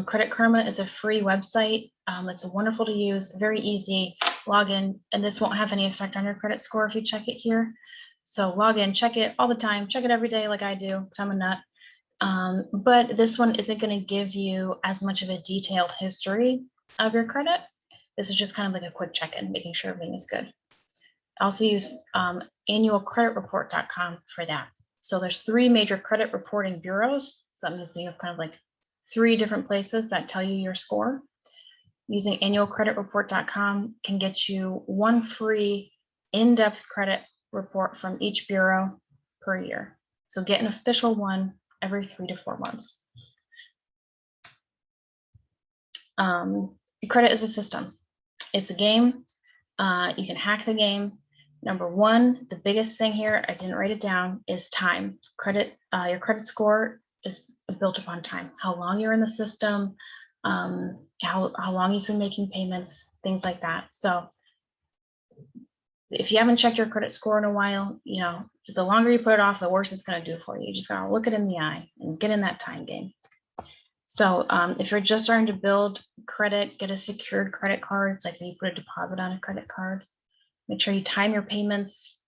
Credit Karma is a free website. It's wonderful to use, very easy, log in, and this won't have any effect on your credit score if you check it here. So log in, check it all the time, check it every day like I do, because I'm a nut. But this one isn't going to give you as much of a detailed history of your credit. This is just kind of like a quick check-in, making sure everything is good. I also use annualcreditreport.com for that. So there's 3 major credit reporting bureaus. So that means you have kind of like 3 different places that tell you your score. Using annualcreditreport.com can get you 1 free in-depth credit report from each bureau per year. So get an official one every 3 to 4 months. Credit is a system. It's a game. You can hack the game. Number 1, the biggest thing here, I didn't write it down, is time. Your credit score is built upon time. How long you're in the system, how long you've been making payments, things like that. So if you haven't checked your credit score in a while, you know, the longer you put it off, the worse it's going to do for you. You just got to look it in the eye and get in that time game. So if you're just starting to build credit, get a secured credit card. It's like when you put a deposit on a credit card. Make sure you time your payments.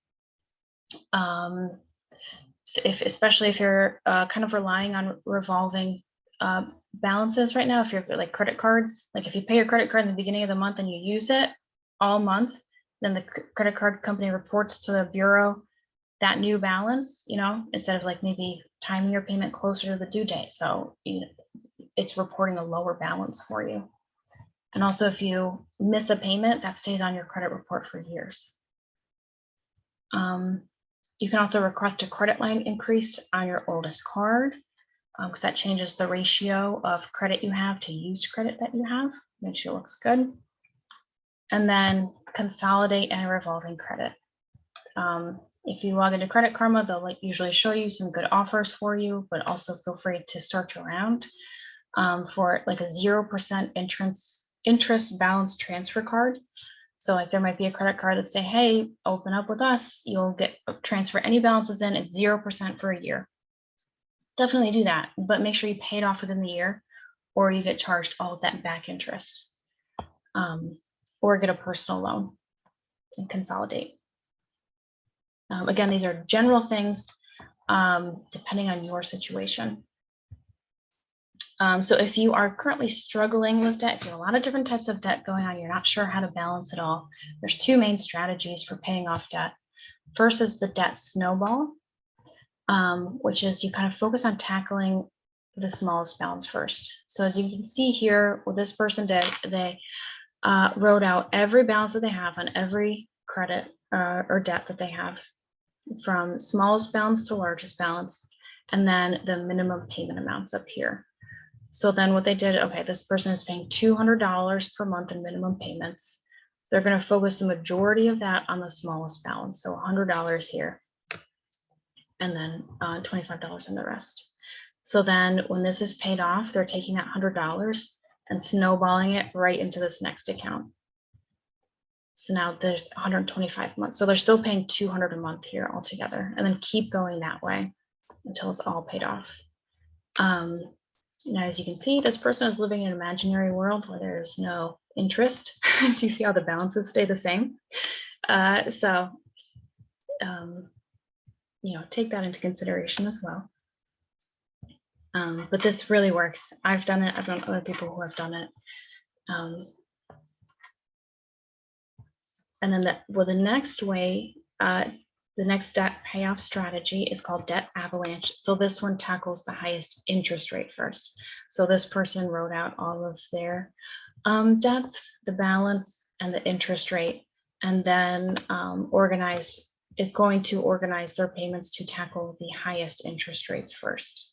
Especially if you're kind of relying on revolving balances right now, if you're like credit cards, like if you pay your credit card in the beginning of the month and you use it all month, then the credit card company reports to the bureau that new balance, you know, instead of like maybe timing your payment closer to the due date. So you know, it's reporting a lower balance for you. And also if you miss a payment, that stays on your credit report for years. You can also request a credit line increase on your oldest card, because that changes the ratio of credit you have to used credit that you have, make sure it looks good. And then consolidate and revolving credit. If you log into Credit Karma, they'll usually show you some good offers for you, but also feel free to search around for like a 0% interest balance transfer card. So like there might be a credit card that say, hey, open up with us, you'll get transfer any balances in at 0% for a year. Definitely do that, but make sure you pay it off within the year or you get charged all of that back interest. Or get a personal loan and consolidate. Again, these are general things depending on your situation. So if you are currently struggling with debt, if you have a lot of different types of debt going on, you're not sure how to balance it all, there's two main strategies for paying off debt. First is the debt snowball, which is you kind of focus on tackling the smallest balance first. So as you can see here, what this person did, they wrote out every balance that they have on every credit or debt that they have, from smallest balance to largest balance, and then the minimum payment amounts up here. So then what they did, okay, this person is paying $200 per month in minimum payments. They're going to focus the majority of that on the smallest balance, so $100 here, and then $25 on the rest. So then when this is paid off, they're taking that $100 and snowballing it right into this next account. So now there's 125 months. So they're still paying $200 a month here altogether, and then keep going that way until it's all paid off. Now, as you can see, this person is living in an imaginary world where there's no interest. So you see how the balances stay the same. Take that into consideration as well. But this really works. I've done it. I've known other people who have done it. And then the next way, the next debt payoff strategy is called debt avalanche. So this one tackles the highest interest rate first. So this person wrote out all of their debts, the balance, and the interest rate, and then is going to organize their payments to tackle the highest interest rates first.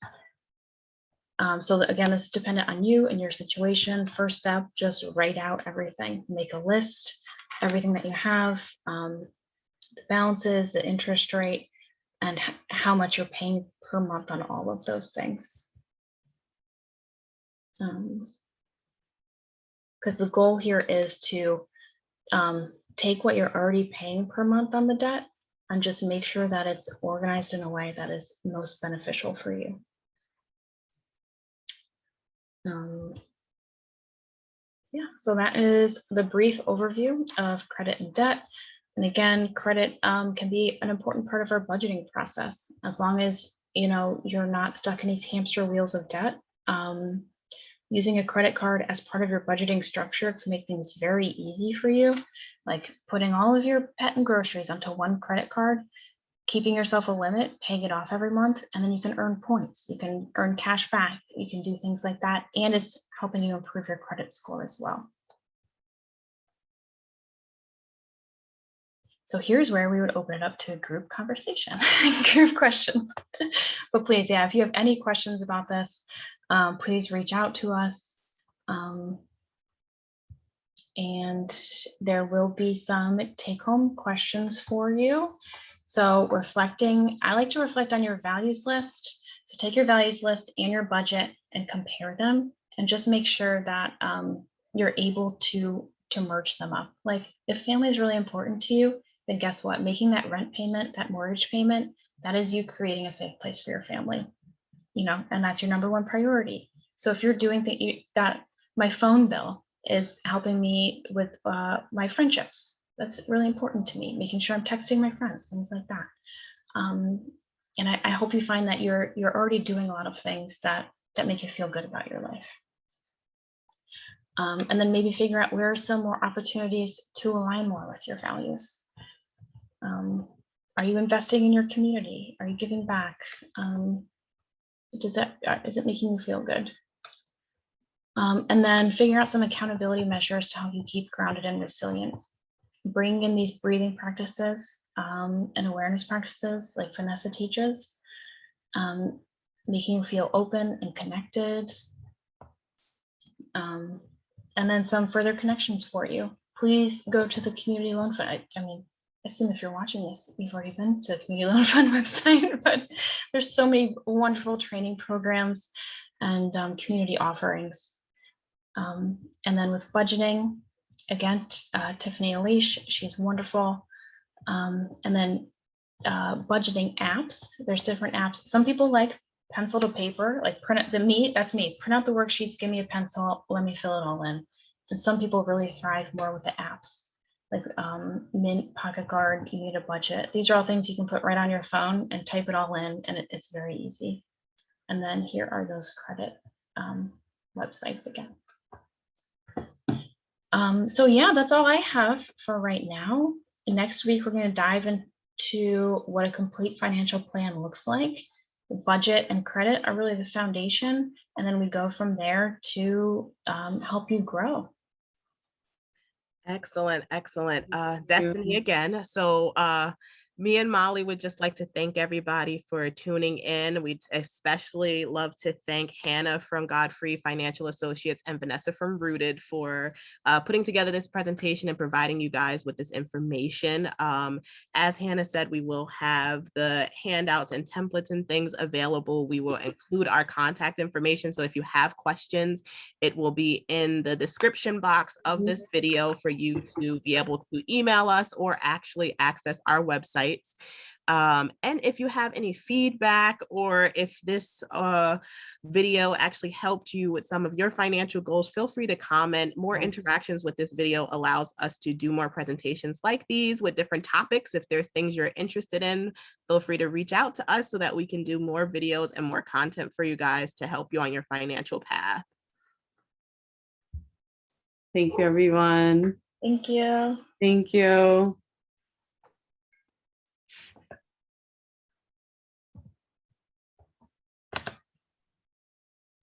So again, this is dependent on you and your situation. First step, just write out everything, make a list, everything that you have, the balances, the interest rate, and how much you're paying per month on all of those things. Because the goal here is to take what you're already paying per month on the debt and just make sure that it's organized in a way that is most beneficial for you. Yeah, so that is the brief overview of credit and debt. And again, credit can be an important part of our budgeting process, as long as you're not stuck in these hamster wheels of debt. Using a credit card as part of your budgeting structure can make things very easy for you, like putting all of your pet and groceries onto one credit card, keeping yourself a limit, paying it off every month, and then you can earn points. You can earn cash back. You can do things like that, and it's helping you improve your credit score as well. So here's where we would open it up to a group conversation, group questions. But please, yeah, if you have any questions about this, please reach out to us. And there will be some take-home questions for you. So I like to reflect on your values list. So take your values list and your budget and compare them, and just make sure that you're able to merge them up. Like if family is really important to you, then guess what? Making that rent payment, that mortgage payment, that is you creating a safe place for your family, and that's your number one priority. So if you're doing that, my phone bill is helping me with my friendships. That's really important to me, making sure I'm texting my friends, things like that. And I hope you find that you're already doing a lot of things that make you feel good about your life. And then maybe figure out where are some more opportunities to align more with your values. Are you investing in your community? Are you giving back? Is it making you feel good? And then figure out some accountability measures to help you keep grounded and resilient. Bring in these breathing practices and awareness practices like Vanessa teaches, making you feel open and connected. And then some further connections for you. Please go to the Community Loan Fund. I mean, I assume if you're watching this, you've already been to the Community Loan Fund website, but there's so many wonderful training programs and community offerings. And then with budgeting, again, Tiffany Alish, she's wonderful. And then budgeting apps, there's different apps. Some people like pencil to paper, like print it, that's me, print out the worksheets, give me a pencil, let me fill it all in. And some people really thrive more with the apps, like Mint, Pocket Guard, You Need a Budget. These are all things you can put right on your phone and type it all in, and it's very easy. And then here are those credit websites again. So yeah, that's all I have for right now. Next week, we're going to dive into what a complete financial plan looks like. The budget and credit are really the foundation, and then we go from there to help you grow. Excellent, excellent. Destiny again. So me and Molly would just like to thank everybody for tuning in. We'd especially love to thank Hannah from Godfrey Financial Associates and Vanessa from Rooted for putting together this presentation and providing you guys with this information. As Hannah said, we will have the handouts and templates and things available. We will include our contact information. So if you have questions, it will be in the description box of this video for you to be able to email us or actually access our websites. And if you have any feedback, or if this video actually helped you with some of your financial goals, feel free to comment. More interactions with this video allows us to do more presentations like these with different topics. If there's things you're interested in, feel free to reach out to us so that we can do more videos and more content for you guys to help you on your financial path. Thank you, everyone. Thank you. Thank you.